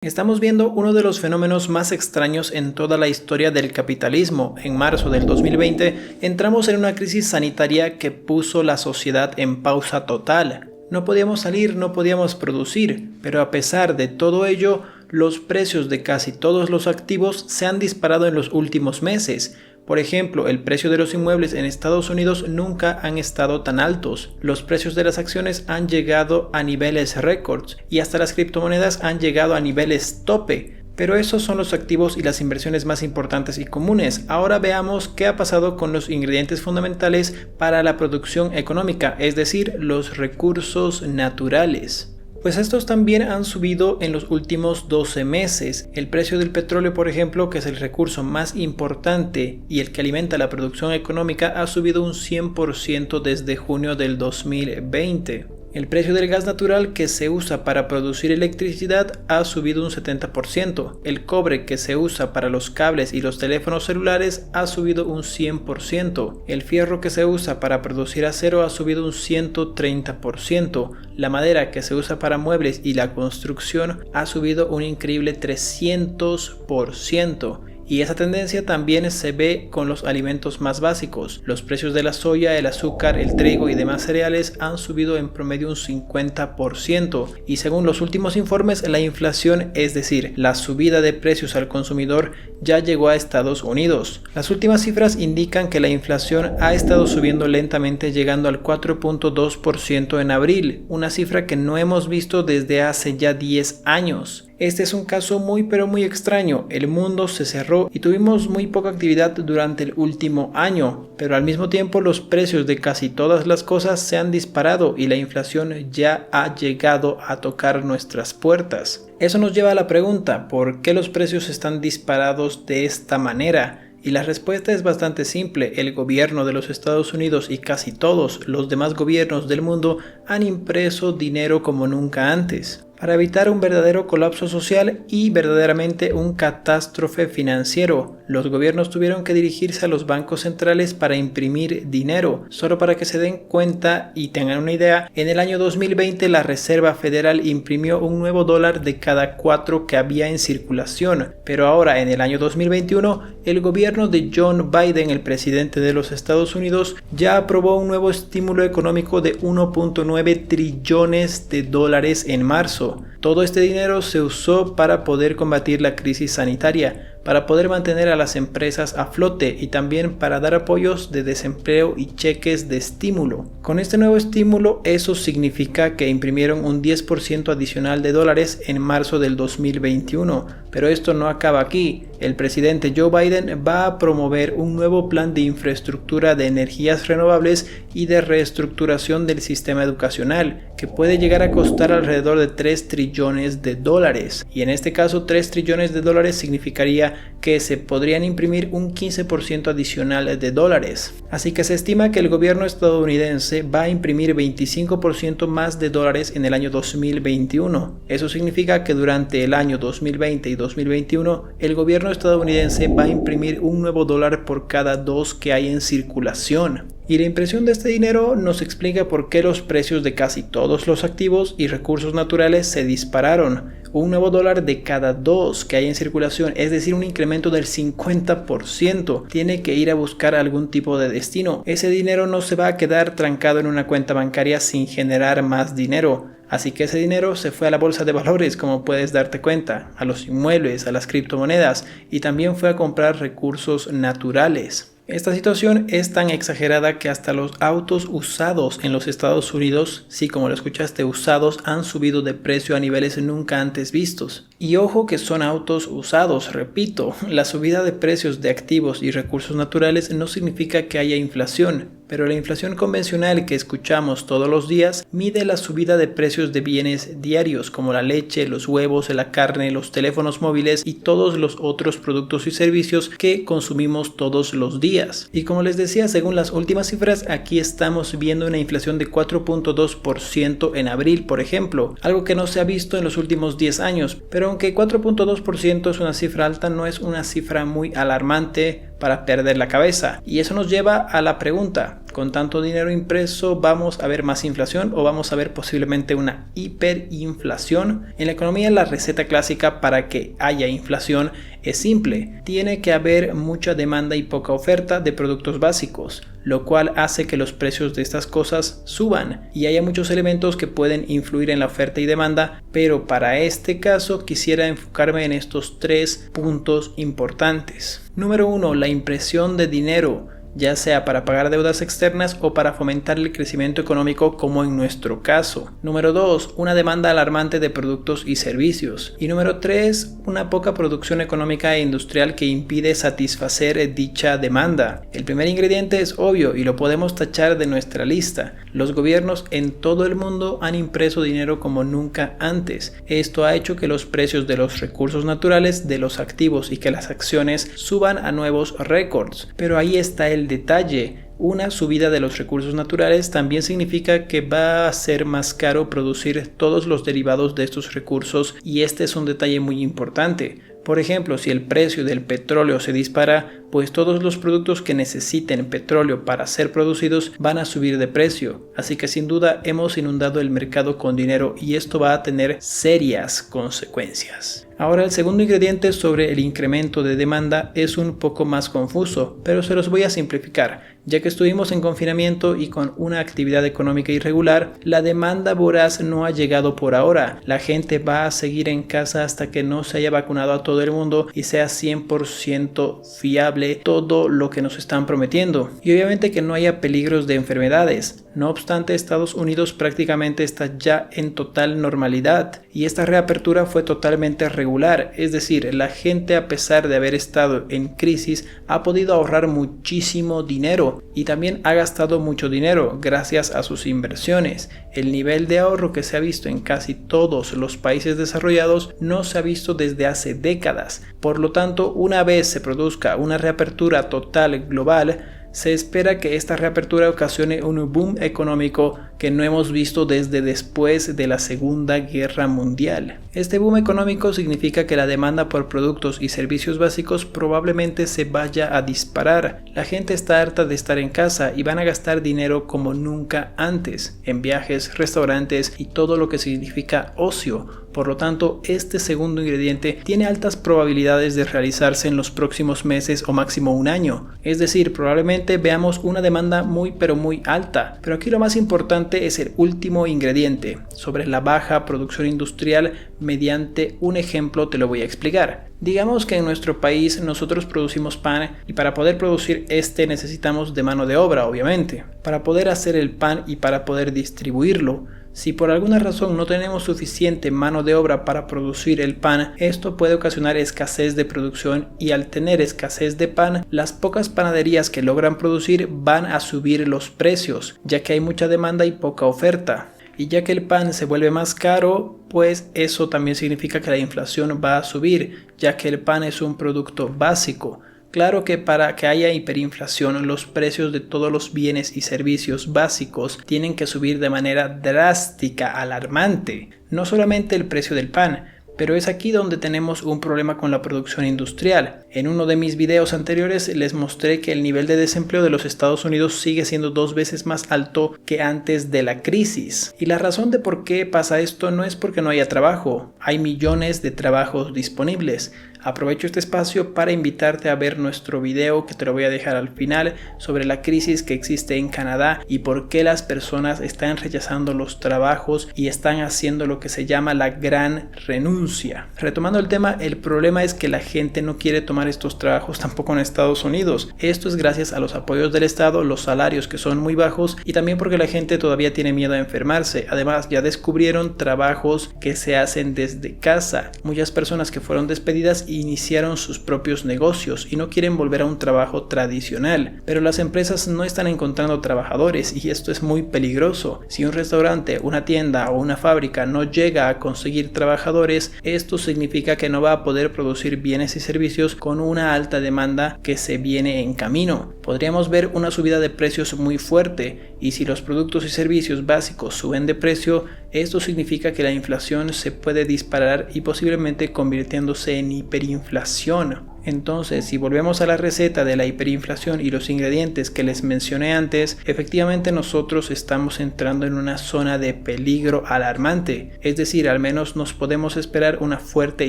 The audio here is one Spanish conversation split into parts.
Estamos viendo uno de los fenómenos más extraños en toda la historia del capitalismo. En marzo del 2020 entramos en una crisis sanitaria que puso la sociedad en pausa total. No podíamos salir, no podíamos producir, pero a pesar de todo ello, los precios de casi todos los activos se han disparado en los últimos meses. Por ejemplo, el precio de los inmuebles en Estados Unidos nunca han estado tan altos. Los precios de las acciones han llegado a niveles récords y hasta las criptomonedas han llegado a niveles tope. Pero esos son los activos y las inversiones más importantes y comunes. Ahora veamos qué ha pasado con los ingredientes fundamentales para la producción económica, es decir, los recursos naturales. Pues estos también han subido en los últimos 12 meses. El precio del petróleo, por ejemplo, que es el recurso más importante y el que alimenta la producción económica, ha subido un 100% desde junio del 2020. El precio del gas natural que se usa para producir electricidad ha subido un 70%. El cobre que se usa para los cables y los teléfonos celulares ha subido un 100%. El fierro que se usa para producir acero ha subido un 130%. La madera que se usa para muebles y la construcción ha subido un increíble 300%. Y esa tendencia también se ve con los alimentos más básicos. Los precios de la soya, el azúcar, el trigo y demás cereales han subido en promedio un 50%. Y según los últimos informes, la inflación, es decir, la subida de precios al consumidor, ya llegó a Estados Unidos. Las últimas cifras indican que la inflación ha estado subiendo lentamente, llegando al 4.2% en abril, una cifra que no hemos visto desde hace ya 10 años. Este es un caso muy extraño. El mundo se cerró y tuvimos muy poca actividad durante el último año, pero al mismo tiempo los precios de casi todas las cosas se han disparado y la inflación ya ha llegado a tocar nuestras puertas. Eso nos lleva a la pregunta, ¿por qué los precios están disparados de esta manera? Y la respuesta es bastante simple. El gobierno de los Estados Unidos y casi todos los demás gobiernos del mundo han impreso dinero como nunca antes, para evitar un verdadero colapso social y verdaderamente un catástrofe financiero. Los gobiernos tuvieron que dirigirse a los bancos centrales para imprimir dinero. Solo para que se den cuenta y tengan una idea, en el año 2020 la Reserva Federal imprimió un nuevo dólar de cada 4 que había en circulación. Pero ahora, en el año 2021, el gobierno de John Biden, el presidente de los Estados Unidos, ya aprobó un nuevo estímulo económico de 1.9 trillones de dólares en marzo. Todo este dinero se usó para poder combatir la crisis sanitaria, para poder mantener a las empresas a flote y también para dar apoyos de desempleo y cheques de estímulo. Con este nuevo estímulo, eso significa que imprimieron un 10% adicional de dólares en marzo del 2021. Pero esto no acaba aquí. El presidente Joe Biden va a promover un nuevo plan de infraestructura de energías renovables y de reestructuración del sistema educacional, que puede llegar a costar alrededor de 3 trillones de dólares. Y en este caso, 3 trillones de dólares significaría que se podrían imprimir un 15% adicional de dólares. Así que se estima que el gobierno estadounidense va a imprimir 25% más de dólares en el año 2021. Eso significa que durante el año 2020 y 2021 el gobierno estadounidense va a imprimir un nuevo dólar por cada 2 que hay en circulación. Y la impresión de este dinero nos explica por qué los precios de casi todos los activos y recursos naturales se dispararon. Un nuevo dólar de cada 2 que hay en circulación, es decir, un incremento del 50%, tiene que ir a buscar algún tipo de destino. Ese dinero no se va a quedar trancado en una cuenta bancaria sin generar más dinero. Así que ese dinero se fue a la bolsa de valores, como puedes darte cuenta, a los inmuebles, a las criptomonedas, y también fue a comprar recursos naturales. Esta situación es tan exagerada que hasta los autos usados en los Estados Unidos, sí, como lo escuchaste, usados, han subido de precio a niveles nunca antes vistos. Y ojo que son autos usados, repito, la subida de precios de activos y recursos naturales no significa que haya inflación. Pero la inflación convencional que escuchamos todos los días mide la subida de precios de bienes diarios como la leche, los huevos, la carne, los teléfonos móviles y todos los otros productos y servicios que consumimos todos los días. Y como les decía, según las últimas cifras, aquí estamos viendo una inflación de 4.2% en abril, por ejemplo, algo que no se ha visto en los últimos 10 años. Pero aunque 4.2% es una cifra alta, no es una cifra muy alarmante para perder la cabeza. Y eso nos lleva a la pregunta, Con tanto dinero impreso, ¿vamos a ver más inflación o vamos a ver posiblemente una hiperinflación? En la economía, la receta clásica para que haya inflación es simple. Tiene que haber mucha demanda y poca oferta de productos básicos, lo cual hace que los precios de estas cosas suban, y haya muchos elementos que pueden influir en la oferta y demanda, pero para este caso quisiera enfocarme en estos 3 puntos importantes. Número 1. La impresión de dinero, ya sea para pagar deudas externas o para fomentar el crecimiento económico como en nuestro caso. Número 2. Una demanda alarmante de productos y servicios. Y número 3. Una poca producción económica e industrial que impide satisfacer dicha demanda. El primer ingrediente es obvio y lo podemos tachar de nuestra lista. Los gobiernos en todo el mundo han impreso dinero como nunca antes. Esto ha hecho que los precios de los recursos naturales, de los activos y que las acciones suban a nuevos récords. Pero ahí está el detalle. Una subida de los recursos naturales también significa que va a ser más caro producir todos los derivados de estos recursos, y este es un detalle muy importante. Por ejemplo, si el precio del petróleo se dispara, pues todos los productos que necesiten petróleo para ser producidos van a subir de precio. Así que sin duda hemos inundado el mercado con dinero y esto va a tener serias consecuencias. Ahora, el segundo ingrediente sobre el incremento de demanda es un poco más confuso, pero se los voy a simplificar. Ya que estuvimos en confinamiento y con una actividad económica irregular, la demanda voraz no ha llegado por ahora. La gente va a seguir en casa hasta que no se haya vacunado a todo el mundo y sea 100% fiable todo lo que nos están prometiendo. Y obviamente que no haya peligros de enfermedades. No obstante, Estados Unidos prácticamente está ya en total normalidad y esta reapertura fue totalmente regular, es decir, la gente, a pesar de haber estado en crisis, ha podido ahorrar muchísimo dinero y también ha gastado mucho dinero gracias a sus inversiones. El nivel de ahorro que se ha visto en casi todos los países desarrollados no se ha visto desde hace décadas. Por lo tanto, una vez se produzca una reapertura total global, se espera que esta reapertura ocasione un boom económico que no hemos visto desde después de la Segunda Guerra Mundial. Este boom económico significa que la demanda por productos y servicios básicos probablemente se vaya a disparar. La gente está harta de estar en casa y van a gastar dinero como nunca antes, en viajes, restaurantes y todo lo que significa ocio. Por lo tanto, este segundo ingrediente tiene altas probabilidades de realizarse en los próximos meses o máximo un año. Es decir, probablemente veamos una demanda muy pero muy alta. Pero aquí lo más importante es el último ingrediente, sobre la baja producción industrial. Mediante un ejemplo te lo voy a explicar. Digamos que en nuestro país nosotros producimos pan y para poder producir este necesitamos de mano de obra, obviamente, para poder hacer el pan y para poder distribuirlo. Si por alguna razón no tenemos suficiente mano de obra para producir el pan, esto puede ocasionar escasez de producción, y al tener escasez de pan, las pocas panaderías que logran producir van a subir los precios, ya que hay mucha demanda y poca oferta. Y ya que el pan se vuelve más caro, pues eso también significa que la inflación va a subir, ya que el pan es un producto básico. Claro que para que haya hiperinflación, los precios de todos los bienes y servicios básicos tienen que subir de manera drástica, alarmante. No solamente el precio del pan, pero es aquí donde tenemos un problema con la producción industrial. En uno de mis videos anteriores les mostré que el nivel de desempleo de los Estados Unidos sigue siendo 2 veces más alto que antes de la crisis. Y la razón de por qué pasa esto no es porque no haya trabajo, hay millones de trabajos disponibles. Aprovecho este espacio para invitarte a ver nuestro video, que te lo voy a dejar al final, sobre la crisis que existe en Canadá y por qué las personas están rechazando los trabajos y están haciendo lo que se llama la gran renuncia. Retomando el tema, el problema es que la gente no quiere tomar estos trabajos tampoco en Estados Unidos. Esto es gracias a los apoyos del Estado, los salarios que son muy bajos y también porque la gente todavía tiene miedo a enfermarse. Además, ya descubrieron trabajos que se hacen desde casa. Muchas personas que fueron despedidas iniciaron sus propios negocios y no quieren volver a un trabajo tradicional, pero las empresas no están encontrando trabajadores y esto es muy peligroso. Si un restaurante, una tienda o una fábrica no llega a conseguir trabajadores, esto significa que no va a poder producir bienes y servicios con una alta demanda que se viene en camino. Podríamos ver una subida de precios muy fuerte, y si los productos y servicios básicos suben de precio, esto significa que la inflación se puede disparar y posiblemente convirtiéndose en hiperinflación. Entonces, si volvemos a la receta de la hiperinflación y los ingredientes que les mencioné antes, efectivamente nosotros estamos entrando en una zona de peligro alarmante. Es decir, al menos nos podemos esperar una fuerte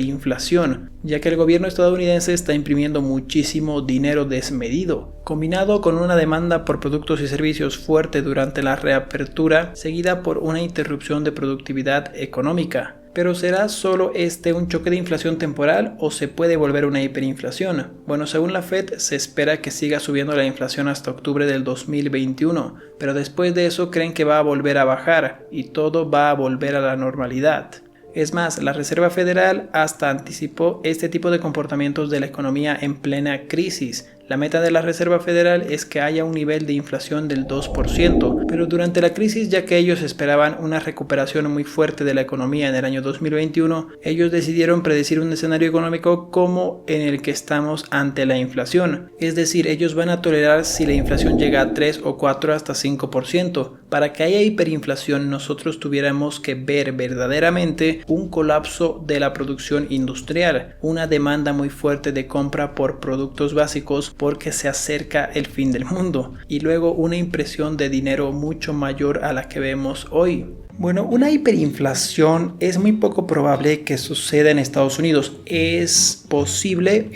inflación, ya que el gobierno estadounidense está imprimiendo muchísimo dinero desmedido, combinado con una demanda por productos y servicios fuerte durante la reapertura, seguida por una interrupción de productividad económica. ¿Pero será solo un choque de inflación temporal o se puede volver una hiperinflación? Bueno, según la Fed se espera que siga subiendo la inflación hasta octubre del 2021, pero después de eso creen que va a volver a bajar y todo va a volver a la normalidad. Es más, la Reserva Federal hasta anticipó este tipo de comportamientos de la economía en plena crisis. La meta de la Reserva Federal es que haya un nivel de inflación del 2%, pero durante la crisis, ya que ellos esperaban una recuperación muy fuerte de la economía en el año 2021, ellos decidieron predecir un escenario económico como en el que estamos ante la inflación. Es decir, ellos van a tolerar si la inflación llega a 3 o 4 hasta 5%. Para que haya hiperinflación, nosotros tuviéramos que ver verdaderamente un colapso de la producción industrial, una demanda muy fuerte de compra por productos básicos porque se acerca el fin del mundo, y luego una impresión de dinero mucho mayor a la que vemos hoy. Bueno, una hiperinflación es muy poco probable que suceda en Estados Unidos. Es posible,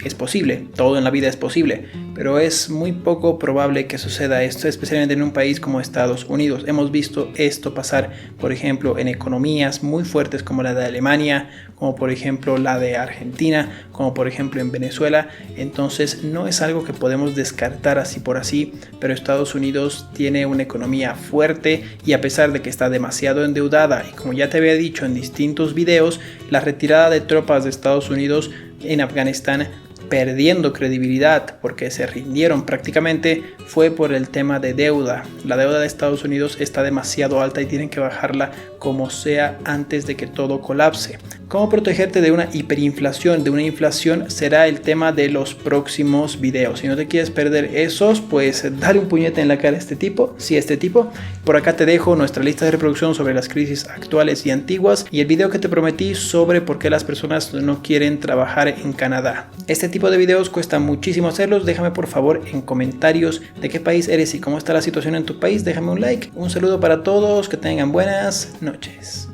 todo en la vida es posible, pero es muy poco probable que suceda esto, especialmente en un país como Estados Unidos. Hemos visto esto pasar, por ejemplo, en economías muy fuertes como la de Alemania, como por ejemplo la de Argentina, como por ejemplo en Venezuela. Entonces no es algo que podemos descartar así por así, pero Estados Unidos tiene una economía fuerte y a pesar de que está demasiado endeudada y como ya te había dicho en distintos videos, la retirada de tropas de Estados Unidos en Afganistán perdiendo credibilidad porque se rindieron prácticamente fue por el tema de deuda. La deuda de Estados Unidos está demasiado alta y tienen que bajarla como sea antes de que todo colapse. ¿Cómo protegerte de una hiperinflación, de una inflación? Será el tema de los próximos videos. Si no te quieres perder esos, pues dale un puñete en la cara a este tipo. Por acá te dejo nuestra lista de reproducción sobre las crisis actuales y antiguas y el video que te prometí sobre por qué las personas no quieren trabajar en Canadá. Este tipo de videos cuesta muchísimo hacerlos. Déjame por favor en comentarios de qué país eres y cómo está la situación en tu país. Déjame un like. Un saludo para todos. Que tengan buenas noches.